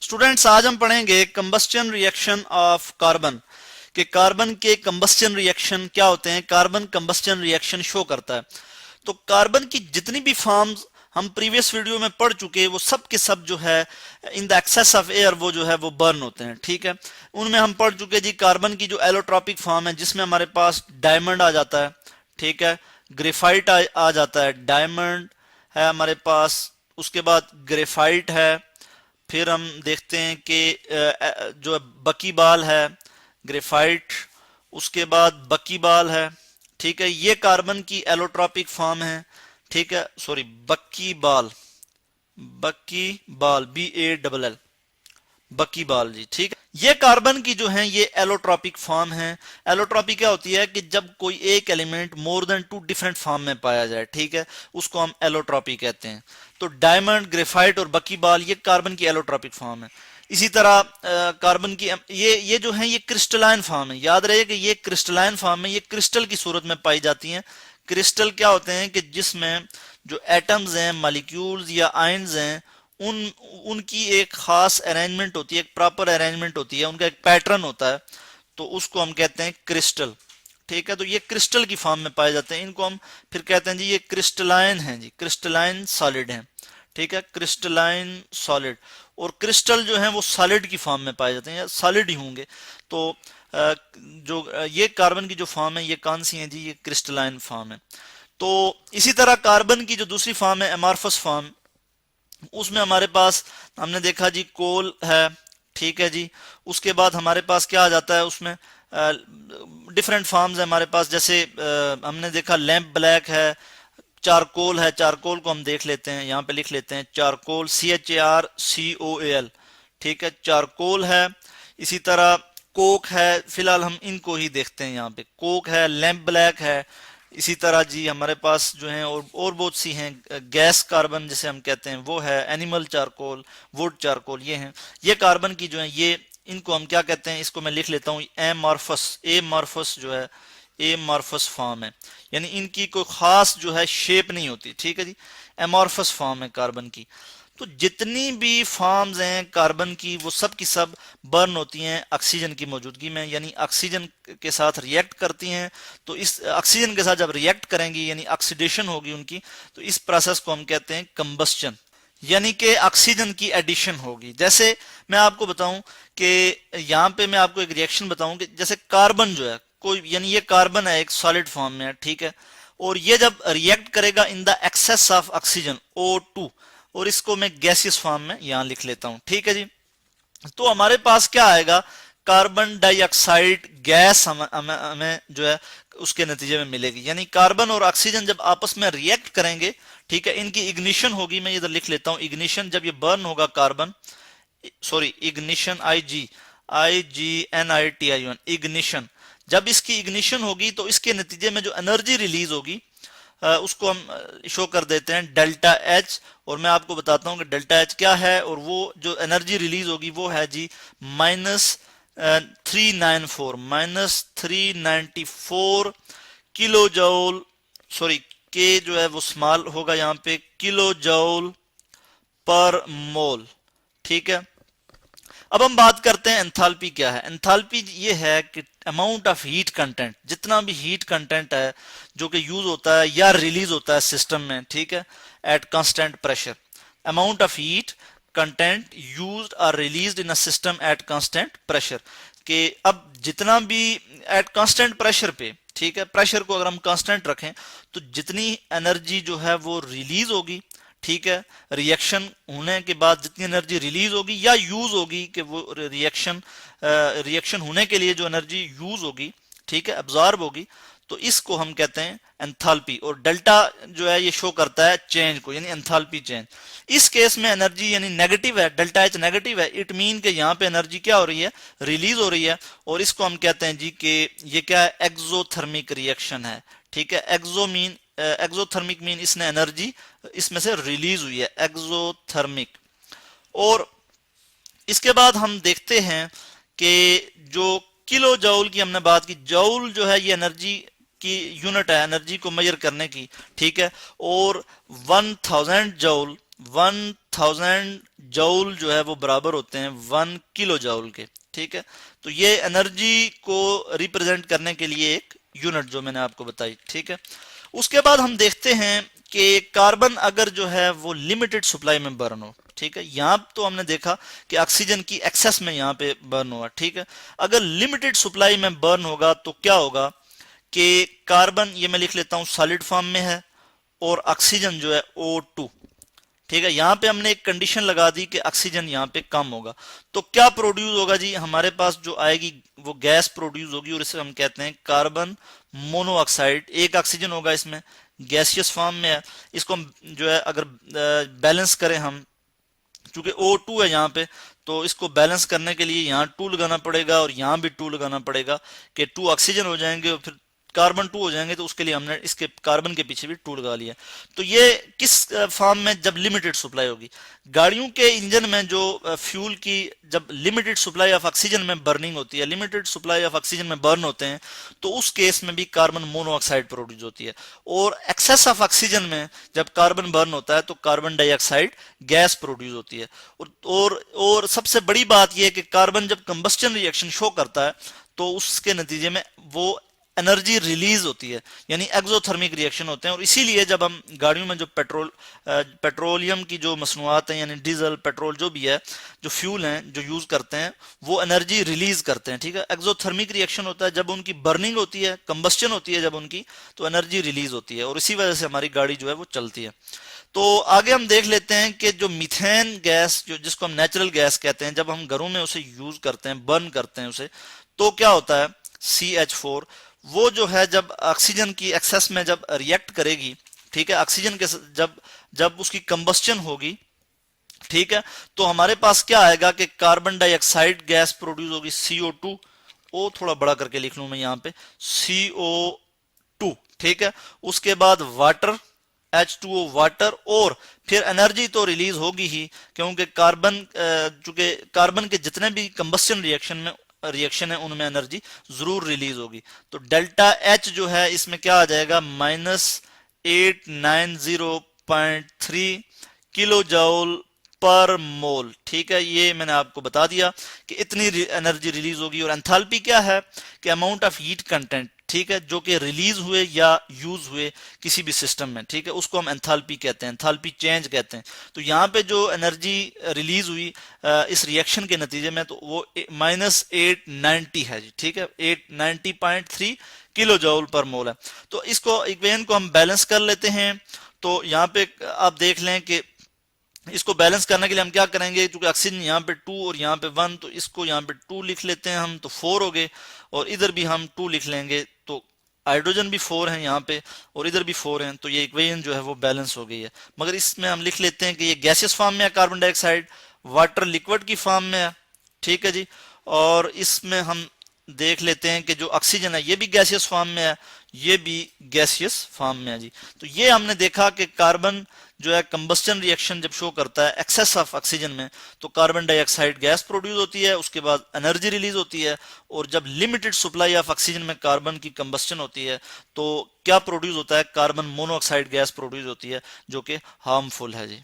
Students, आज हम पढ़ेंगे कंबस्चन रिएक्शन ऑफ कार्बन कि कार्बन के कंबस्चन रिएक्शन क्या होते हैं। कार्बन कंबस्चन रिएक्शन शो करता है। तो कार्बन की जितनी भी फॉर्म्स हम प्रीवियस वीडियो में पढ़ चुके हैं वो सब के सब जो है in the excess of air वो जो है वो बर्न होते हैं। ठीक है, उनमें हम पढ़ चुके जी कार्बन की जो एलोट्रॉपिक फॉर्म है जिसमें हमारे पास डायमंड आ जाता है। ठीक है, ग्रेफाइट आ जाता है, डायमंड है हमारे पास, उसके बाद ग्रेफाइट है, फिर हम देखते हैं कि जो बकीबाल है, ग्रेफाइट, उसके बाद बकीबाल है। ठीक है, ये कार्बन की एलोट्रॉपिक फॉर्म है। ठीक है, सॉरी, बकीबाल, बकीबाल, BALL, बकीबाल जी। ठीक है, ये कार्बन की जो है ये एलोट्रॉपिक फॉर्म है। एलोट्रॉपी क्या होती है कि जब कोई एक element more than 2 different form में पाया जाए, ठीक है, उसको हम एलोट्रॉपी कहते हैं। तो डायमंड, ग्रेफाइट और बकीबाल ये कार्बन की एलोट्रॉपिक फॉर्म है। इसी तरह कार्बन की ये जो है ये क्रिस्टलाइन फॉर्म है। याद रहे कि ये क्रिस्टलाइन फॉर्म है, ये क्रिस्टल की सूरत में पाई जाती हैं। क्रिस्टल क्या होते हैं कि जिसमें जो एटम्स हैं, मॉलिक्यूल्स या आयन्स हैं, उन उनकी एक खास अरेंजमेंट होती है, एक प्रॉपर अरेंजमेंट होती है, उनका एक पैटर्न होता है, तो उसको हम कहते हैं क्रिस्टल। ठीक है, तो ये क्रिस्टल की फॉर्म में पाए जाते हैं। इनको हम फिर कहते हैं जी ये क्रिस्टलाइन है, जी क्रिस्टलाइन सॉलिड है। ठीक है, क्रिस्टलाइन सॉलिड। और क्रिस्टल जो है वो सॉलिड की फॉर्म में पाए जाते हैं या सॉलिड ही होंगे। तो जो ये कार्बन की जो फॉर्म है ये कौन सी है जी, ये क्रिस्टलाइन फॉर्म है। तो इसी तरह कार्बन की जो दूसरी फॉर्म है एमॉर्फस फॉर्म, उसमें हमारे पास हमने देखा जी कोल है। ठीक है जी, उसके बाद हमारे पास क्या आ जाता है, उसमें डिफरेंट फॉर्म्स है हमारे पास, जैसे हमने देखा लैंप ब्लैक है, चारकोल है। चारकोल को हम देख लेते हैं, यहाँ पे लिख लेते हैं चारकोल, CHARCOAL। ठीक है, चारकोल है। इसी तरह कोक है, फिलहाल हम इनको ही देखते हैं। यहाँ पे कोक है, लैंप ब्लैक है। इसी तरह जी हमारे पास जो है और बहुत सी हैं, गैस कार्बन जिसे हम कहते हैं वो है, एनिमल चारकोल, वुड चारकोल, ये हैं। ये कार्बन की जो है ये, इनको हम क्या कहते हैं, इसको मैं लिख लेता हूँ एमॉर्फस। एमॉर्फस जो है एमॉर्फस फॉर्म है, यानी इनकी कोई खास जो है शेप नहीं होती। ठीक है जी, एमॉर्फस फॉर्म है कार्बन की। तो जितनी भी फॉर्म्स हैं कार्बन की वो सब की सब बर्न होती हैं ऑक्सीजन की मौजूदगी में, यानी ऑक्सीजन के साथ रिएक्ट करती हैं। तो इस ऑक्सीजन के साथ जब रिएक्ट करेंगी यानी ऑक्सीडेशन होगी उनकी, तो इस प्रोसेस को हम कहते हैं कंबस्चन, यानी कि ऑक्सीजन की एडिशन होगी। जैसे मैं आपको बताऊं कि यहाँ पे मैं आपको एक रिएक्शन बताऊं कि जैसे कार्बन जो है कोई, यानी ये कार्बन है एक सॉलिड फॉर्म में है। ठीक है, और ये जब रिएक्ट करेगा in the excess of oxygen O2, और इसको मैं गैसियस फॉर्म में यहां लिख लेता हूं। ठीक है जी, तो हमारे पास क्या आएगा, कार्बन डाइऑक्साइड गैस हमें जो है उसके नतीजे में मिलेगी। यानी कार्बन और ऑक्सीजन जब आपस में रिएक्ट करेंगे, ठीक है, इनकी इग्निशन होगी। मैं इधर लिख लेता हूं इग्निशन। जब ये बर्न होगा carbon, sorry ignition, IGNITION, ignition. जब इसकी इग्निशन होगी तो इसके नतीजे में जो एनर्जी रिलीज होगी उसको हम शो कर देते हैं डेल्टा एच। और मैं आपको बताता हूं कि डेल्टा एच क्या है, और वो जो एनर्जी रिलीज होगी वो है जी -394 किलो जूल, सॉरी के जो है वो स्मॉल होगा यहाँ पे, किलो जूल पर मोल। ठीक है, अब हम बात करते हैं एंथैल्पी क्या है। एंथैल्पी ये है कि अमाउंट ऑफ हीट कंटेंट, जितना भी हीट कंटेंट है जो कि यूज होता है या रिलीज होता है सिस्टम में, ठीक है, at constant pressure. Amount of heat content used और released in a system at constant pressure, कि अब जितना भी एट कांस्टेंट प्रेशर पे, ठीक है, प्रेशर को अगर हम कांस्टेंट रखें तो जितनी एनर्जी जो है वो रिलीज होगी, ठीक है, रिएक्शन होने के बाद जितनी एनर्जी रिलीज होगी या यूज होगी, कि वो रिएक्शन होने के लिए जो एनर्जी यूज होगी, ठीक है, एब्जॉर्ब होगी, तो इसको हम कहते हैं एंथैल्पी। और डेल्टा जो है ये शो करता है चेंज को, यानी एंथैल्पी चेंज। इस केस में एनर्जी यानी नेगेटिव है, डेल्टा एच नेगेटिव है, इट मीन कि यहाँ पे एनर्जी क्या हो रही है, रिलीज हो रही है। और इसको हम कहते हैं जी कि ये क्या है, एक्सोथर्मिक रिएक्शन है। ठीक है, एक्सोथर्मिक मीन इसने एनर्जी इसमें से रिलीज हुई है, एक्सोथर्मिक। और इसके बाद हम देखते हैं कि जो किलो जूल की हमने बात की, जूल जो है ये एनर्जी की यूनिट है एनर्जी को मेजर करने की। ठीक है, और 1000 जूल 1000 जूल जो है वो बराबर होते हैं 1 किलो जूल के। ठीक है, तो ये एनर्जी को रिप्रेजेंट करने के लिए एक यूनिट जो मैंने आपको बताई। ठीक है, उसके बाद हम देखते हैं कि कार्बन अगर जो है वो लिमिटेड सप्लाई में बर्न हो। ठीक है, यहां तो हमने देखा कि ऑक्सीजन की एक्सेस में यहां पे बर्न हुआ। ठीक है, अगर लिमिटेड सप्लाई में बर्न होगा तो क्या होगा कि कार्बन, ये मैं लिख लेता हूं, सॉलिड फॉर्म में है और ऑक्सीजन जो है O2। ठीक है, यहां पे हमने एक कंडीशन लगा दी कि ऑक्सीजन यहां पे कम होगा, तो क्या प्रोड्यूस होगा जी, हमारे पास जो आएगी वो गैस प्रोड्यूस होगी और इसे हम कहते हैं कार्बन मोनोऑक्साइड। एक ऑक्सीजन होगा इसमें, गैसियस फॉर्म में है। इसको हम जो है अगर बैलेंस करें हम, चूंकि O2 है यहाँ पे, तो इसको बैलेंस करने के लिए यहाँ 2 लगाना पड़ेगा और यहाँ भी 2 लगाना पड़ेगा कि 2 ऑक्सीजन हो जाएंगे और फिर कार्बन 2 हो जाएंगे, तो उसके लिए हमने इसके कार्बन के पीछे भी 2 लगा लिया। तो ये किस फॉर्म में, जब लिमिटेड सप्लाई होगी। गाड़ियों के इंजन में जो फ्यूल की जब लिमिटेड सप्लाई ऑफ ऑक्सीजन में बर्निंग होती है, लिमिटेड सप्लाई ऑफ ऑक्सीजन में बर्न होते हैं, तो उस केस में भी कार्बन मोनोऑक्साइड प्रोड्यूस होती है। और एक्सेस ऑफ ऑक्सीजन में जब कार्बन बर्न होता है तो कार्बन डाइऑक्साइड गैस प्रोड्यूस होती है। और सबसे बड़ी बात यह है कि कार्बन जब कंबस्टन रिएक्शन शो करता है तो उसके नतीजे में वो एनर्जी रिलीज होती है, यानी एक्सोथर्मिक रिएक्शन होते हैं। और इसीलिए जब हम गाड़ियों में जो पेट्रोलियम की जो मसनूआत हैं, यानी डीजल पेट्रोल जो भी है, जो फ्यूल हैं जो यूज करते हैं, वो एनर्जी रिलीज करते हैं। ठीक है, एक्सोथर्मिक रिएक्शन होता है जब उनकी बर्निंग होती है, कंबस्टन होती है जब उनकी, तो एनर्जी रिलीज होती है और इसी वजह से हमारी गाड़ी जो है वो चलती है। तो आगे हम देख लेते हैं कि जो मीथेन गैस, जो जिसको हम नेचुरल गैस कहते हैं, जब हम घरों में उसे यूज करते हैं, बर्न करते हैं उसे, तो क्या होता है, CH4, वो जो है जब ऑक्सीजन की एक्सेस में जब रिएक्ट करेगी, ठीक है, ऑक्सीजन के जब जब उसकी कंबस्टन होगी, ठीक है, तो हमारे पास क्या आएगा कि कार्बन डाइऑक्साइड गैस प्रोड्यूस होगी, CO2। ओ थोड़ा बड़ा करके लिख लूं मैं यहाँ पे, CO2। ठीक है, उसके बाद वाटर, H2O वाटर, और फिर एनर्जी तो रिलीज होगी ही, क्योंकि चूंकि कार्बन के जितने भी कंबस्टन रिएक्शन है उनमें एनर्जी जरूर रिलीज होगी। तो डेल्टा H जो है इसमें क्या आ जाएगा, -890.3 किलो जूल पर मोल। ठीक है, ये मैंने आपको बता दिया कि इतनी एनर्जी रिलीज होगी। और एंथैल्पी क्या है कि अमाउंट ऑफ हीट कंटेंट, ठीक है, जो कि रिलीज हुए या यूज हुए किसी भी सिस्टम में, ठीक है, उसको हम एंथैल्पी कहते हैं, एंथैल्पी चेंज कहते हैं। तो यहाँ पे जो एनर्जी रिलीज हुई इस रिएक्शन के नतीजे में, तो वो -890 है जी। ठीक है, 890.3 किलो जूल पर मोल है। तो इसको इक्वेशन को हम बैलेंस कर लेते हैं। तो यहाँ पे आप देख लें कि इसको बैलेंस करने के लिए हम क्या करेंगे, क्योंकि ऑक्सीजन यहाँ पे 2 और यहाँ पे 1, तो इसको यहाँ पे 2 लिख लेते हैं हम, तो 4 हो गए, और इधर भी हम 2 लिख लेंगे, तो हाइड्रोजन भी 4 है यहाँ पे और इधर भी 4 हैं, तो ये इक्वेशन जो है वो बैलेंस हो गई है। मगर इसमें हम लिख लेते हैं कि ये गैसियस फॉर्म में है कार्बन डाइऑक्साइड, वाटर लिक्विड की फॉर्म में है। ठीक है जी, और इसमें हम देख लेते हैं कि जो ऑक्सीजन है ये भी गैसियस फॉर्म में है, ये भी गैसियस फॉर्म में है जी। तो ये हमने देखा कि कार्बन जो है कंबस्टन रिएक्शन जब शो करता है एक्सेस ऑफ ऑक्सीजन में, तो कार्बन डाइऑक्साइड गैस प्रोड्यूस होती है, उसके बाद एनर्जी रिलीज होती है। और जब लिमिटेड सप्लाई ऑफ ऑक्सीजन में कार्बन की कंबस्टन होती है तो क्या प्रोड्यूस होता है, कार्बन मोनोऑक्साइड गैस प्रोड्यूस होती है, जो कि हार्मफुल है जी।